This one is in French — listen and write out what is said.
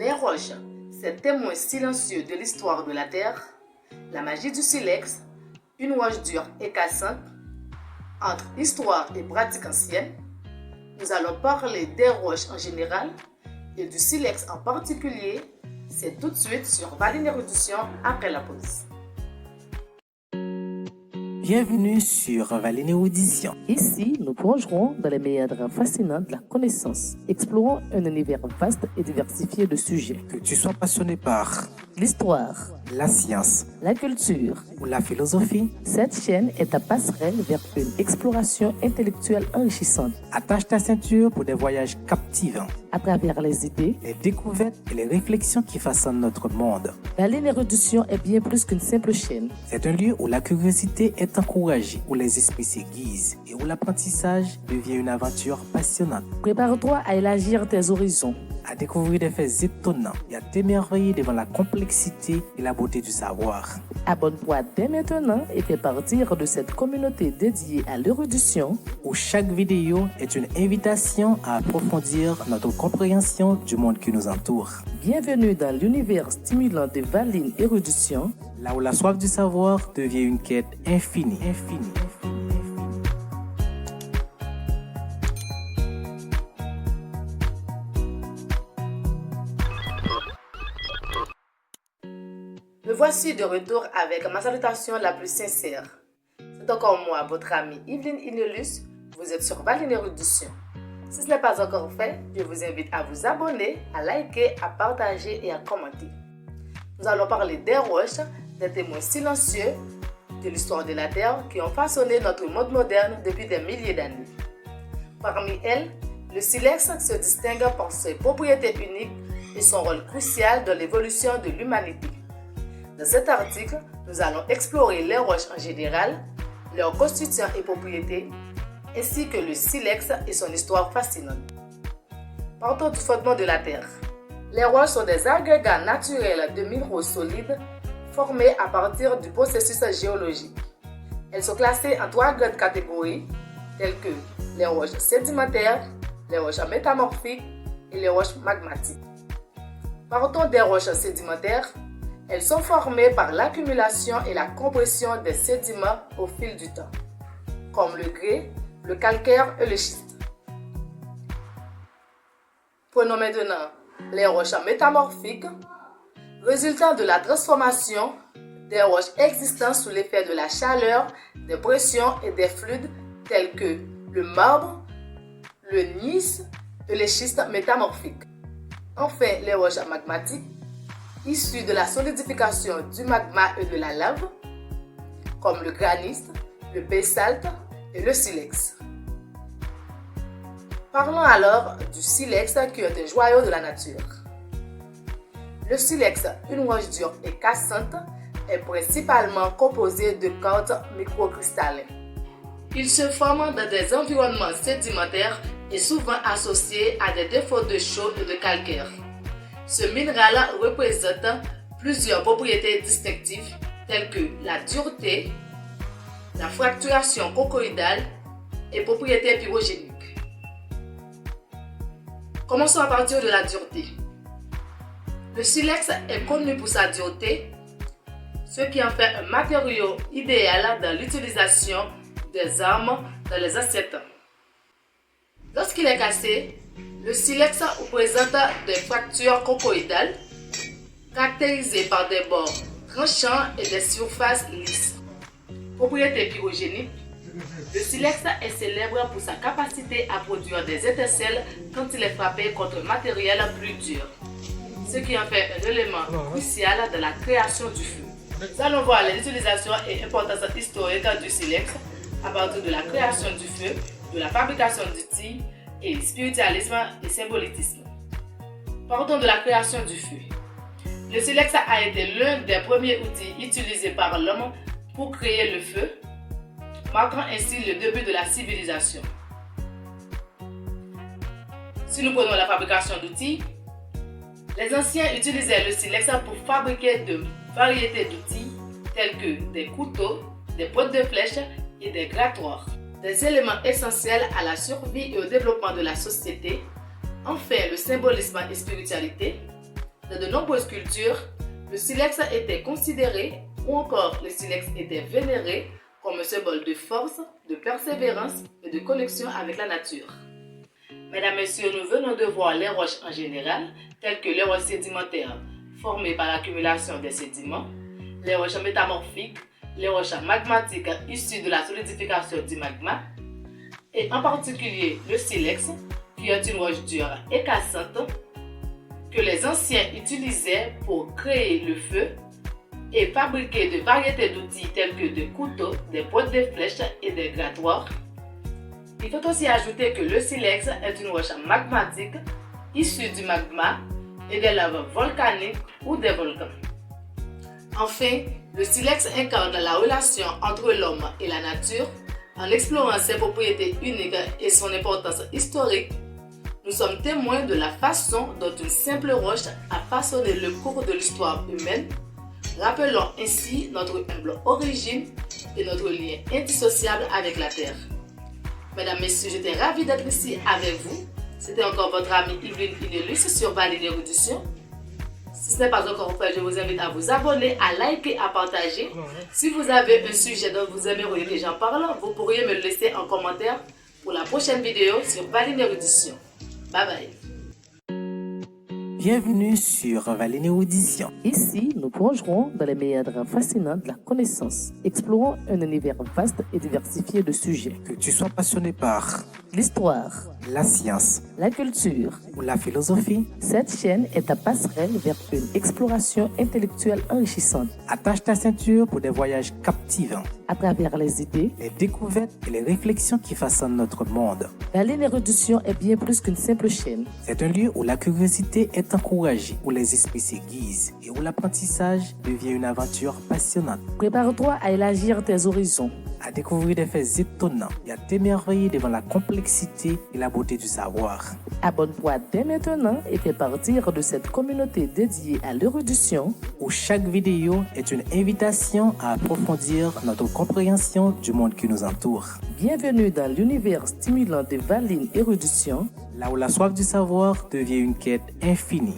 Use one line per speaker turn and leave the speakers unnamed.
Les roches, ces témoins silencieux de l'histoire de la Terre, la magie du silex, une roche dure et cassante, entre histoire et pratique ancienne, nous allons parler des roches en général et du silex en particulier. C'est tout de suite sur Valine Érudition après la pause.
Bienvenue sur Valine Érudition.
Ici, nous plongerons dans les méandres fascinants de la connaissance, explorons un univers vaste et diversifié de sujets.
Que tu sois passionné par
l'histoire,
la science,
la culture
ou la philosophie,
cette chaîne est ta passerelle vers une exploration intellectuelle enrichissante.
Attache ta ceinture pour des voyages captivants.
À travers les idées,
les découvertes et les réflexions qui façonnent notre monde.
Valine Érudition est bien plus qu'une simple chaîne.
C'est un lieu où la curiosité est encouragée, où les esprits s'aiguisent et où l'apprentissage devient une aventure passionnante.
Prépare-toi à élargir tes horizons,
à découvrir des faits étonnants et à t'émerveiller devant la complexité et la beauté du savoir.
Abonne-toi dès maintenant et fais partir de cette communauté dédiée à l'érudition,
où chaque vidéo est une invitation à approfondir notre compréhension du monde qui nous entoure.
Bienvenue dans l'univers stimulant de Valine Érudition,
là où la soif du savoir devient une quête infinie.
Me voici de retour avec ma salutation la plus sincère. C'est encore moi, votre amie Yveline Inelus. Vous êtes sur Valine Érudition. Si ce n'est pas encore fait, je vous invite à vous abonner, à liker, à partager et à commenter. Nous allons parler des roches, des témoins silencieux de l'histoire de la Terre qui ont façonné notre monde moderne depuis des milliers d'années. Parmi elles, le silex se distingue par ses propriétés uniques et son rôle crucial dans l'évolution de l'humanité. Dans cet article, nous allons explorer les roches en général, leurs constituants et propriétés, ainsi que le silex et son histoire fascinante. Partons du fondement de la Terre. Les roches sont des agrégats naturels de minéraux solides formés à partir du processus géologique. Elles sont classées en 3 grandes catégories, telles que les roches sédimentaires, les roches métamorphiques et les roches magmatiques. Partons des roches sédimentaires. Elles sont formées par l'accumulation et la compression des sédiments au fil du temps, comme le grès, le calcaire et le schiste. Prenons maintenant les roches métamorphiques, résultant de la transformation des roches existantes sous l'effet de la chaleur, des pressions et des fluides tels que le marbre, le gneiss et les schistes métamorphiques. Enfin, les roches magmatiques, issues de la solidification du magma et de la lave, comme le granit, le basalte et le silex. Parlons alors du silex qui est un joyau de la nature. Le silex, une roche dure et cassante, est principalement composé de quartz microcristallin. Il se forme dans des environnements sédimentaires et souvent associé à des défauts de chaux et de calcaire. Ce minéral représente plusieurs propriétés distinctives telles que la dureté, la fracturation conchoïdale et propriétés pyrogéniques. Commençons à partir de la dureté. Le silex est connu pour sa dureté, ce qui en fait un matériau idéal dans l'utilisation des armes dans les assiettes. Lorsqu'il est cassé, le silex présente des fractures conchoïdales caractérisées par des bords tranchants et des surfaces lisses. Propriété pyrogénique, le silex est célèbre pour sa capacité à produire des étincelles quand il est frappé contre un matériel plus dur, ce qui en fait un élément crucial dans la création du feu. Nous allons voir les utilisations et importance historique du silex à partir de la création du feu, de la fabrication d'outils et spiritualisme et symbolitisme. Partons de la création du feu. Le silex a été l'un des premiers outils utilisés par l'homme pour créer le feu, marquant ainsi le début de la civilisation. Si nous prenons la fabrication d'outils, les anciens utilisaient le silex pour fabriquer de variétés d'outils tels que des couteaux, des potes de flèches et des grattoirs. Des éléments essentiels à la survie et au développement de la société. Enfin, le symbolisme et spiritualité. Dans de nombreuses cultures, le silex était considéré ou encore le silex était vénéré comme un symbole de force, de persévérance et de connexion avec la nature. Mesdames, Messieurs, nous venons de voir les roches en général, telles que les roches sédimentaires formées par l'accumulation des sédiments, les roches métamorphiques, les roches magmatiques issues de la solidification du magma, et en particulier le silex, qui est une roche dure et cassante que les anciens utilisaient pour créer le feu et fabriquer de variétés d'outils tels que des couteaux, des pointes de flèches et des grattoirs. Il faut aussi ajouter que le silex est une roche magmatique issue du magma et des laves volcaniques ou des volcans. Enfin, le silex incarne la relation entre l'homme et la nature en explorant ses propriétés uniques et son importance historique. Nous sommes témoins de la façon dont une simple roche a façonné le cours de l'histoire humaine, rappelant ainsi notre humble origine et notre lien indissociable avec la Terre. Mesdames, Messieurs, j'étais ravie d'être ici avec vous. C'était encore votre amie Yveline Inelus sur Valine Érudition. Si ce n'est pas encore fait, je vous invite à vous abonner, à liker, à partager. Si vous avez un sujet dont vous aimeriez que j'en parle, vous pourriez me le laisser en commentaire pour la prochaine vidéo sur Valine Érudition. Bye bye.
Bienvenue sur Valine Érudition.
Ici, nous plongerons dans les méandres fascinants de la connaissance, explorant un univers vaste et diversifié de sujets.
Que tu sois passionné par
L'histoire,
la science
la culture,
ou la philosophie,
cette chaîne est ta passerelle vers une exploration intellectuelle enrichissante
attache ta ceinture pour des voyages captivants,
à travers les idées.
les découvertes et les réflexions qui façonnent notre monde.
Valine Érudition est bien plus qu'une simple chaîne.
C'est un lieu où la curiosité est encouragée, où les esprits s'aiguisent et où l'apprentissage devient une aventure passionnante.
Prépare-toi à élargir tes horizons,
À découvrir des faits étonnants et à t'émerveiller devant la complexité et la beauté du savoir.
abonne-toi dès maintenant et fais partir de cette communauté dédiée à l'érudition.
Où chaque vidéo est une invitation à approfondir notre compréhension du monde qui nous entoure.
Bienvenue dans l'univers stimulant de Valine Érudition.
Là où la soif du savoir devient une quête infinie.